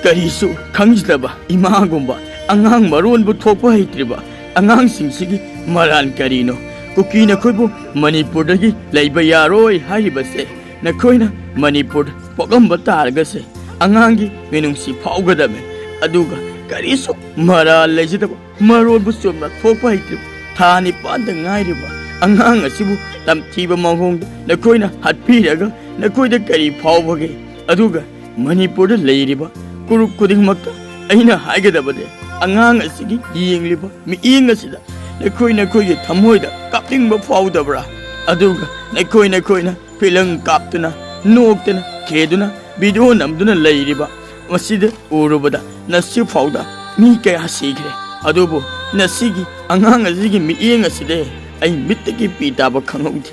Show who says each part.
Speaker 1: ꯀꯔꯤꯁꯨ ꯈꯪꯖꯗꯕ ꯏꯃꯥꯒꯨꯝꯕ ꯑꯉꯥꯡ ꯃꯔꯣꯟꯕꯨ ꯊꯣꯛꯄ ꯍꯩꯇ꯭ꯔꯤꯕ ꯑꯉꯥꯡꯁꯤꯡꯁꯤꯒꯤ ꯃꯔꯥꯟ ꯀꯔꯤꯅꯣ? ꯀꯨꯀꯤ ꯅꯈꯣꯏꯕꯨ ꯃꯅꯤꯄꯨꯔꯗꯒꯤ ꯂꯩꯕ ꯌꯥꯔꯣꯏ ꯍꯥꯏꯔꯤꯕꯁꯦ ꯅꯈꯣꯏꯅ ꯃꯅꯤꯄꯨꯔꯗ ꯄꯣꯛꯂꯝꯕ ꯇꯥꯔꯒꯁꯦ ꯑꯉꯥꯡꯒꯤ ꯃꯤꯅꯨꯡꯁꯤ ꯐꯥꯎꯒꯗꯕꯅꯤ ꯑꯗꯨꯒ ꯀꯔꯤꯁꯨ ꯃꯔꯥꯜ ꯂꯩꯖꯗꯕ ꯃꯔꯣꯟꯕꯨ ꯆꯨꯝꯅ ꯊꯣꯛꯄ ꯍꯩꯇ꯭ꯔꯤꯕ ꯊꯥ 9ꯗ ꯉꯥꯏꯔꯤꯕ ꯑꯉꯥꯡ ꯑꯁꯤꯕꯨ ꯇꯝꯊꯤꯕ ꯃꯑꯣꯡꯗ ꯅꯈꯣꯏꯅ ꯍꯥꯠꯄꯤꯔꯒ ꯅꯈꯣꯏꯗ ꯀꯔꯤ ꯐꯥꯎꯕꯒꯦ? ꯑꯗꯨꯒ ꯃꯅꯤꯄꯨꯔꯗ ꯂꯩꯔꯤꯕ ꯀꯨꯔꯨꯞ ꯈꯨꯗꯤꯡꯃꯛꯇ ꯑꯩꯅ ꯍꯥꯏꯒꯗꯕꯗꯤ ꯑꯉꯥꯡ ꯑꯁꯤꯒꯤ ꯌꯦꯡꯂꯤꯕ ꯃꯤꯠꯌꯦꯡ ꯑꯁꯤꯗ ꯅꯈꯣꯏꯒꯤ ꯊꯃꯣꯏꯗ ꯀꯥꯞꯅꯤꯡꯕ ꯐꯥꯎꯗꯕ꯭ꯔꯥ? ꯑꯗꯨꯒ ꯅꯈꯣꯏꯅ ꯐꯤꯂꯝ ꯀꯥꯞꯇꯨꯅ ꯅꯣꯛꯇꯨꯅ ꯈꯦꯗꯨꯅ ꯚꯤꯗꯤꯑꯣ ꯅꯝꯗꯨꯅ ꯂꯩꯔꯤꯕ ꯃꯁꯤꯗ ꯎꯔꯨꯕꯗ ꯉꯁꯤ ꯐꯥꯎꯗ ꯃꯤ ꯀꯌꯥ ꯁꯤꯈ꯭ꯔꯦ ꯑꯗꯨꯕꯨ ꯉꯁꯤꯒꯤ ꯑꯉꯥꯡ ꯑꯁꯤꯒꯤ ꯃꯤꯠꯌꯦꯡ ꯑꯁꯤꯗ ꯑꯩ ꯃꯤꯠꯇꯒꯤ ꯄꯤ ꯇꯥꯕ ꯈꯪꯍꯧꯗꯦ꯫